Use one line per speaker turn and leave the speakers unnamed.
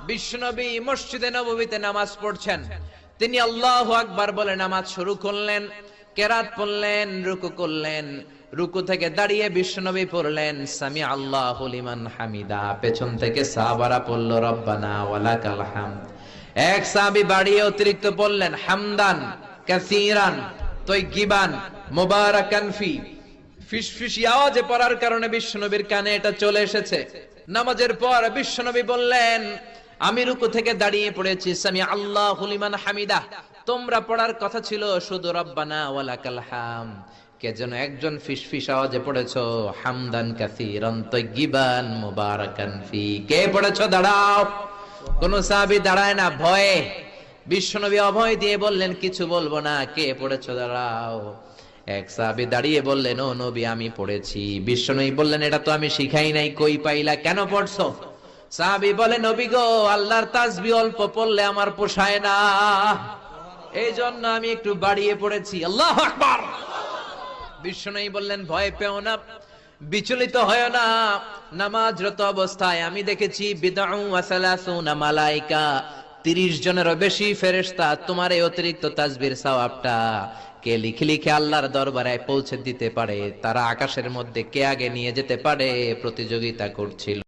বিশ্বনবী মসজিদে নববীতে নামাজ পড়ছেন, তিনি আল্লাহু আকবার বলে নামাজ শুরু করলেন, কেরাত পড়লেন, রুকু করলেন, রুকু থেকে দাঁড়িয়ে বিশ্বনবী পড়লেন সামি আল্লাহু লিমান হামিদা, পেছন থেকে সাহাবারা পড়ল রব্বানা ওয়ালাকাল হামদ। এক সাহাবী বাড়িয়ে অতিরিক্ত পড়লেন হামদান কাসীরান তাইয়িবান মুবারাকান ফি, ফিসফিসি আওয়াজে পড়ার কারণে বিশ্বনবীর কানে এটা চলে এসেছে। নামাজের পর বিশ্বনবী বললেন, আমি রুকু থেকে দাঁড়িয়ে পড়েছি সামি আল্লাহু লিমান হামিদা, তোমরা পড়ার কথা ছিল শুধু রব্বানা ওয়ালাকাল হামদ, কে যেন একজন ফিসফিস আওয়াজে পড়েছো হামদান কাসীরান তাইয়িবান মুবারাকান ফি। কে পড়েছো? দাঁড়াও। কোন সাহাবী দাঁড়ায় না, ভয়ে। বিশ্বনবী অভয় দিয়ে বললেন, কিছু বলবো না, কে পড়েছো? দাঁড়াও। এক সাহাবী দাঁড়িয়ে বললেন, ও নবী আমি পড়েছি। বিশ্বনবী বললেন, এটা তো আমি শিখাই নাই, কই পাইলা, কেন পড়ছো? সাহাবী বলে, নবী গো, আল্লাহর তাসবিহ অল্প পড়লে আমার পোষায় না, এই জন্য আমি একটু বাড়িয়ে পড়েছি। আল্লাহু আকবার। বিশ্বনবী বললেন, ভয় পেও না, বিচলিত হয় না, নামাজরত অবস্থায় আমি দেখেছি বিদউ ওয়া সালাসুনা মালায়েকা, 30 জনেরও বেশি ফেরেশতা তোমার এই অতিরিক্ত তাসবির সওয়াবটা কে লিখে লিখে আল্লাহর দরবারে পৌঁছে দিতে পারে, তারা আকাশের মধ্যে কে আগে নিয়ে যেতে পারে প্রতিযোগিতা করছিল।